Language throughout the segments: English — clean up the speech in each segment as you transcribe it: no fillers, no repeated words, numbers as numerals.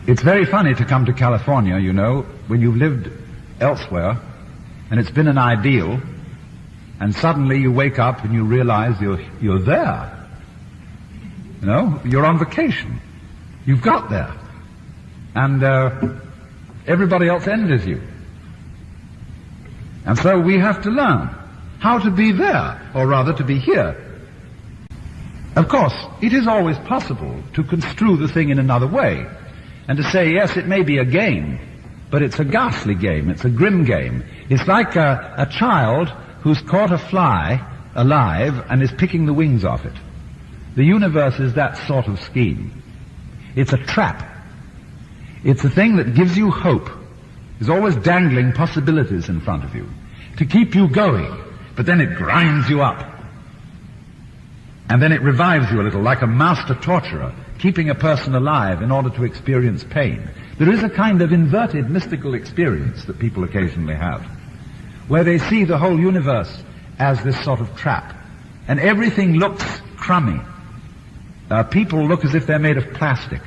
It's very funny to come to California, you know, when you've lived elsewhere and it's been an ideal, and suddenly you wake up and you realize you're there. You know, you're on vacation. You've got there. And everybody else envies you. And so we have to learn how to be there, or rather to be here. Of course, it is always possible to construe the thing in another way, and to say, yes, it may be a game, but it's a ghastly game, it's a grim game. It's like a child who's caught a fly alive and is picking the wings off it. The universe is that sort of scheme. It's a trap. It's a thing that gives you hope. There's always dangling possibilities in front of you to keep you going, but then it grinds you up. And then it revives you a little, like a master torturer, keeping a person alive in order to experience pain. There is a kind of inverted mystical experience that people occasionally have, where they see the whole universe as this sort of trap, and everything looks crummy. People look as if they're made of plastic,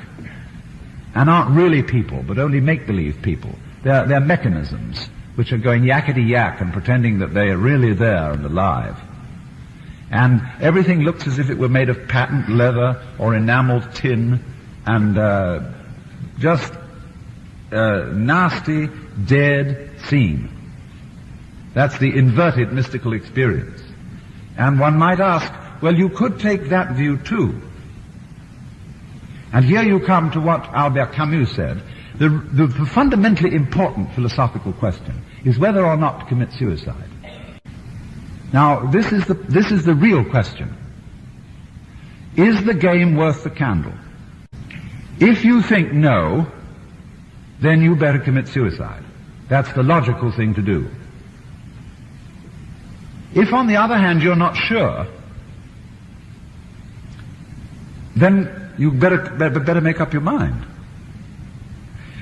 and aren't really people, but only make-believe people. They're mechanisms which are going yakety-yak and pretending that they are really there and alive. And everything looks as if it were made of patent leather or enameled tin, and just nasty, dead scene. That's the inverted mystical experience. And one might ask, well, you could take that view too. And here you come to what Albert Camus said. The fundamentally important philosophical question is whether or not to commit suicide. Now, this is the real question. Is the game worth the candle? If you think no, then you better commit suicide. That's the logical thing to do. If, on the other hand, you're not sure, then you better make up your mind.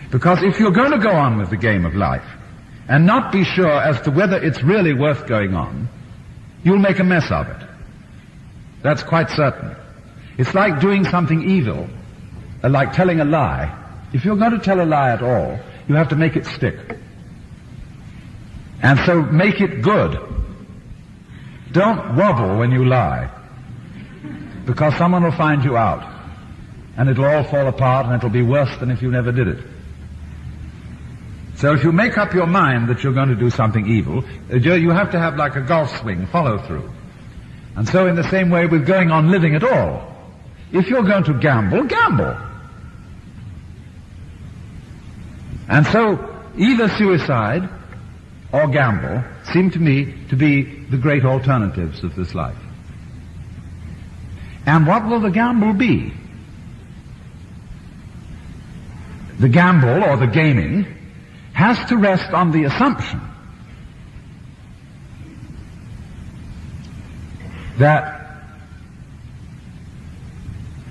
Because if you're going to go on with the game of life and not be sure as to whether it's really worth going on, you'll make a mess of it. That's quite certain. It's like doing something evil, like telling a lie. If you're going to tell a lie at all, you have to make it stick. And so make it good. Don't wobble when you lie, because someone will find you out, and it'll all fall apart, and it'll be worse than if you never did it. So if you make up your mind that you're going to do something evil, you have to have like a golf swing, follow through. And so in the same way with going on living at all, if you're going to gamble, gamble. And so either suicide or gamble seem to me to be the great alternatives of this life. And what will the gamble be? The gamble, or the gaming, has to rest on the assumption that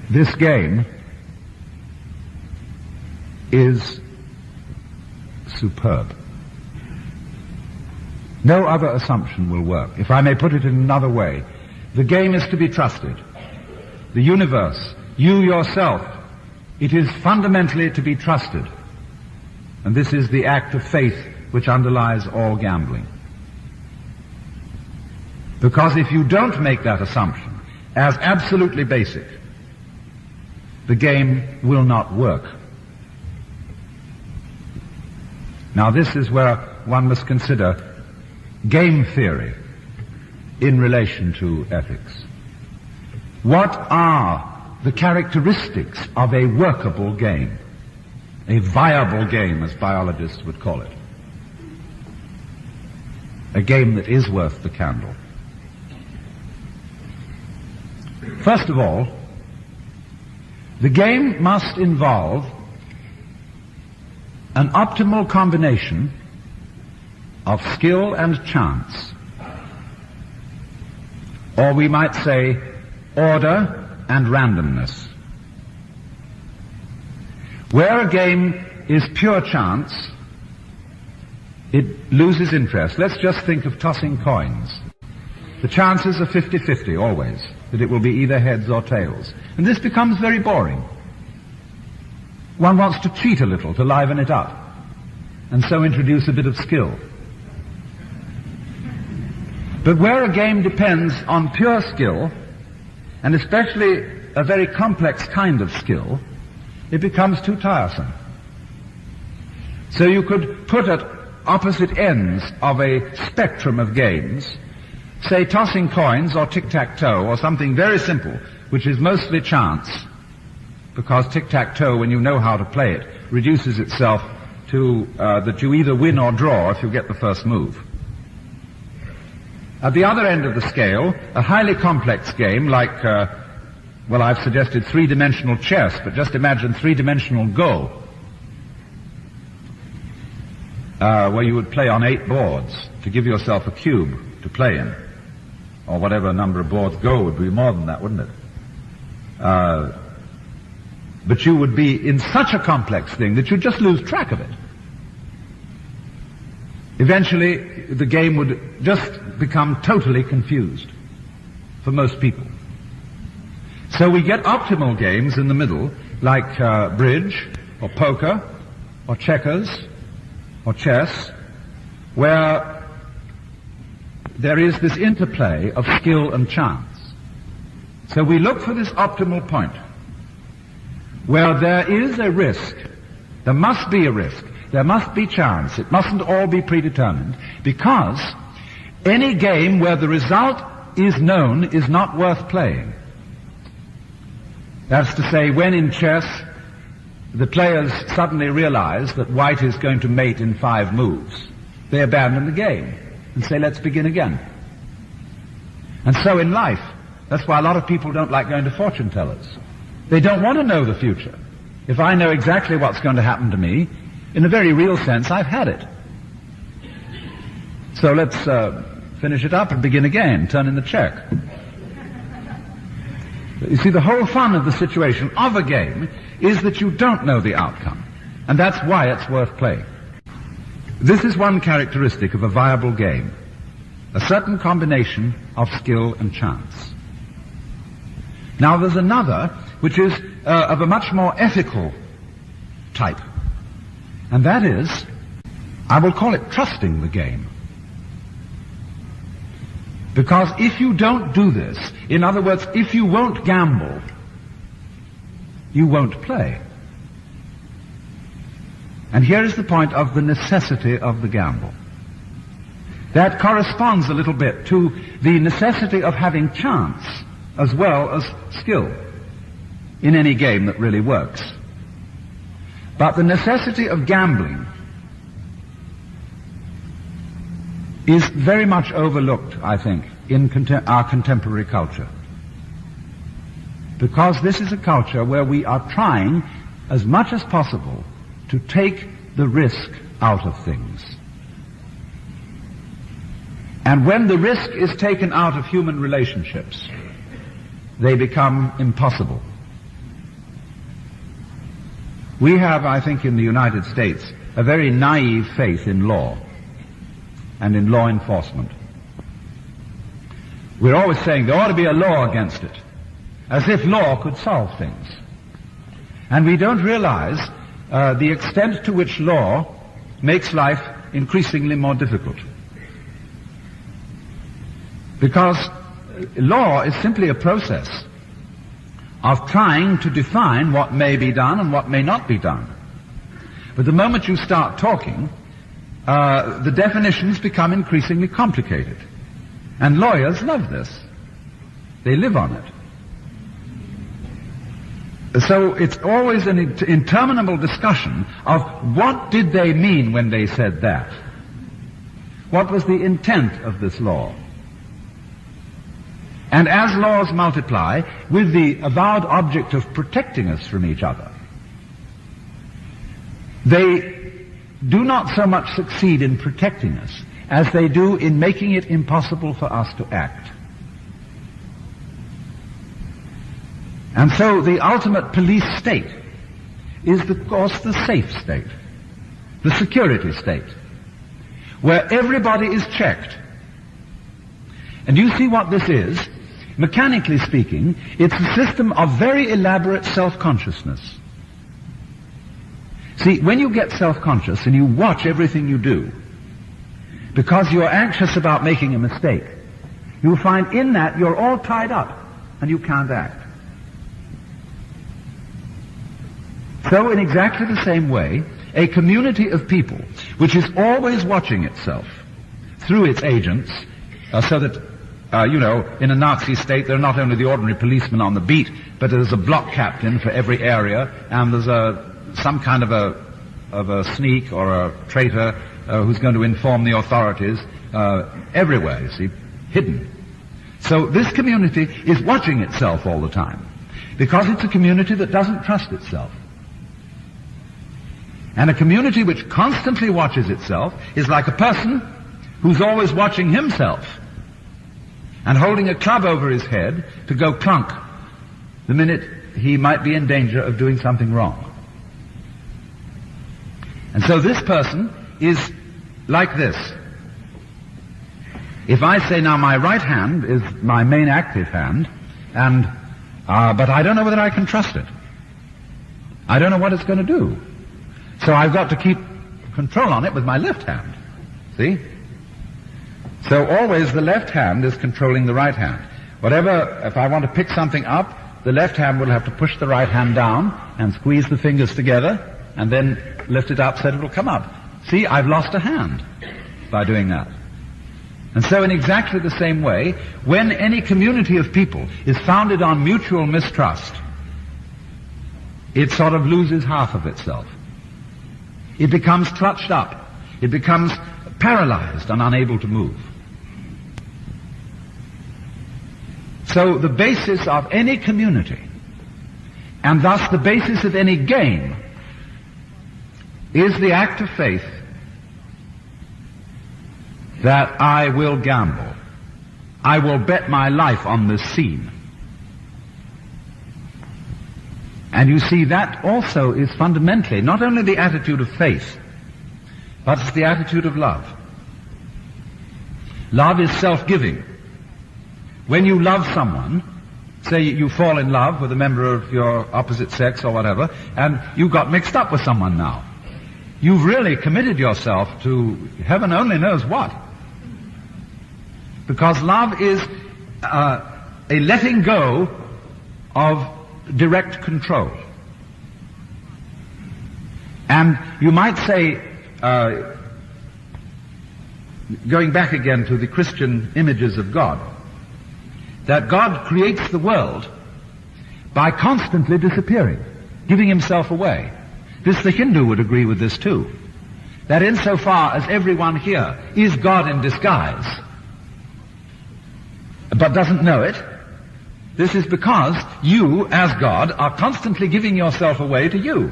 this game is superb. No other assumption will work. If I may put it in another way, the game is to be trusted. The universe, you yourself, it is fundamentally to be trusted. And this is the act of faith which underlies all gambling. Because if you don't make that assumption as absolutely basic, the game will not work. Now this is where one must consider game theory in relation to ethics. What are the characteristics of a workable game? A viable game, as biologists would call it. A game that is worth the candle. First of all, the game must involve an optimal combination of skill and chance. Or we might say order and randomness. Where a game is pure chance, it loses interest. Let's just think of tossing coins. The chances are 50-50 always, that it will be either heads or tails. And this becomes very boring. one wants to cheat a little to liven it up, and so introduce a bit of skill. But where a game depends on pure skill, and especially a very complex kind of skill, it becomes too tiresome. So you could put at opposite ends of a spectrum of games, say tossing coins or tic-tac-toe or something very simple, which is mostly chance, because tic-tac-toe, when you know how to play it, reduces itself to that you either win or draw if you get the first move. At the other end of the scale, a highly complex game like, well, I've suggested three-dimensional chess, but just imagine three-dimensional Go, where you would play on 8 boards to give yourself a cube to play in, or whatever number of boards. Go would be more than that, wouldn't it? But you would be in such a complex thing that you'd just lose track of it. Eventually, the game would just become totally confused for most people. So we get optimal games in the middle, like bridge, or poker, or checkers, or chess, where there is this interplay of skill and chance. So we look for this optimal point, where there is a risk, there must be a risk, there must be chance, it mustn't all be predetermined, because any game where the result is known is not worth playing. That's to say, when in chess the players suddenly realize that white is going to mate in 5 moves, they abandon the game and say, let's begin again. And so in life, that's why a lot of people don't like going to fortune tellers. They don't want to know the future. If I know exactly what's going to happen to me, in a very real sense, I've had it. So let's finish it up and begin again, turn in the check. You see, the whole fun of the situation of a game is that you don't know the outcome. And that's why it's worth playing. This is one characteristic of a viable game. A certain combination of skill and chance. Now there's another, which is of a much more ethical type. And that is, I will call it trusting the game. Because if you don't do this, in other words, if you won't gamble, you won't play. And here is the point of the necessity of the gamble. That corresponds a little bit to the necessity of having chance as well as skill in any game that really works. But the necessity of gambling is very much overlooked, I think, in our contemporary culture. Because this is a culture where we are trying, as much as possible, to take the risk out of things. And when the risk is taken out of human relationships, they become impossible. We have, I think, in the United States, a very naive faith in law and in law enforcement. We're always saying there ought to be a law against it, as if law could solve things. And we don't realize the extent to which law makes life increasingly more difficult. Because law is simply a process of trying to define what may be done and what may not be done. But the moment you start talking, the definitions become increasingly complicated. And lawyers love this. They live on it. So it's always an interminable discussion of what did they mean when they said that? What was the intent of this law? And as laws multiply, with the avowed object of protecting us from each other, they do not so much succeed in protecting us as they do in making it impossible for us to act. And so the ultimate police state is, of course, the safe state, the security state, where everybody is checked. And you see what this is? Mechanically speaking, it's a system of very elaborate self-consciousness. See, when you get self-conscious and you watch everything you do, because you're anxious about making a mistake, you'll find in that you're all tied up and you can't act. So in exactly the same way, a community of people which is always watching itself through its agents, so that, in a Nazi state there are not only the ordinary policemen on the beat, but there's a block captain for every area, and there's some kind of a sneak or a traitor who's going to inform the authorities everywhere, you see, hidden. So this community is watching itself all the time, because it's a community that doesn't trust itself. And a community which constantly watches itself is like a person who's always watching himself and holding a club over his head to go clunk the minute he might be in danger of doing something wrong. And so this person is like this. If I say now my right hand is my main active hand, and but I don't know whether I can trust it. I don't know what it's going to do. So I've got to keep control on it with my left hand. See? So always the left hand is controlling the right hand. If I want to pick something up, the left hand will have to push the right hand down and squeeze the fingers together and then lift it up so that it will come up. See, I've lost a hand by doing that. And so in exactly the same way, when any community of people is founded on mutual mistrust, it sort of loses half of itself. It becomes clutched up. It becomes paralyzed and unable to move. So the basis of any community, and thus the basis of any game, is the act of faith that I will gamble. I will bet my life on this scene. And you see, that also is fundamentally not only the attitude of faith, but it's the attitude of love. Love is self-giving. When you love someone, say you fall in love with a member of your opposite sex or whatever, and you got mixed up with someone now, you've really committed yourself to heaven only knows what. Because love is a letting go of direct control. And you might say, going back again to the Christian images of God, that God creates the world by constantly disappearing, giving himself away. The Hindu would agree with this too. That insofar as everyone here is God in disguise, but doesn't know it, this is because you, as God, are constantly giving yourself away to you.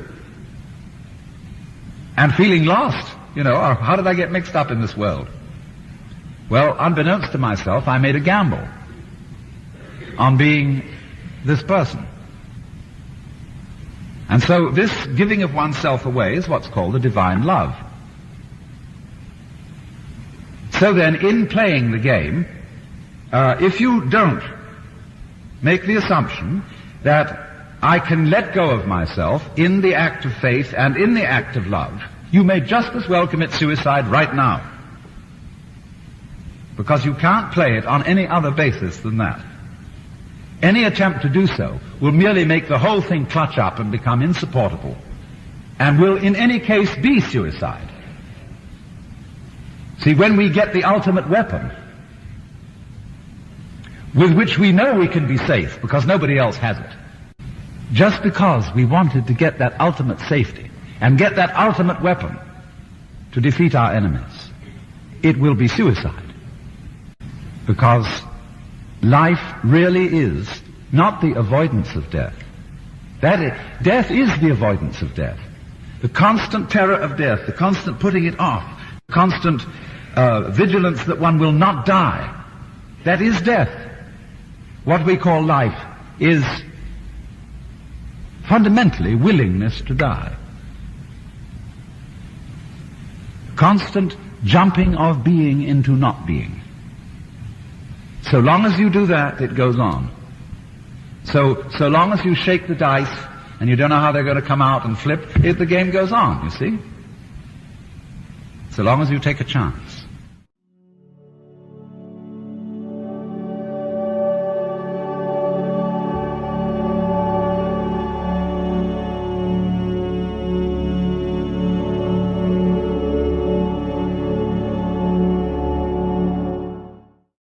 And feeling lost, how did I get mixed up in this world? Well, unbeknownst to myself, I made a gamble on being this person. And so this giving of oneself away is what's called the divine love. So then, in playing the game, if you don't make the assumption that I can let go of myself in the act of faith and in the act of love, you may just as well commit suicide right now. Because you can't play it on any other basis than that. Any attempt to do so will merely make the whole thing clutch up and become insupportable, and will in any case be suicide. See, when we get the ultimate weapon, with which we know we can be safe because nobody else has it, just because we wanted to get that ultimate safety and get that ultimate weapon to defeat our enemies, it will be suicide. Because life really is not the avoidance of death. Death is the avoidance of death. The constant terror of death, the constant putting it off, the constant vigilance that one will not die, that is death. What we call life is fundamentally willingness to die. Constant jumping of being into not being. So long as you do that, it goes on. So long as you shake the dice and you don't know how they're going to come out and flip, the game goes on, you see? So long as you take a chance.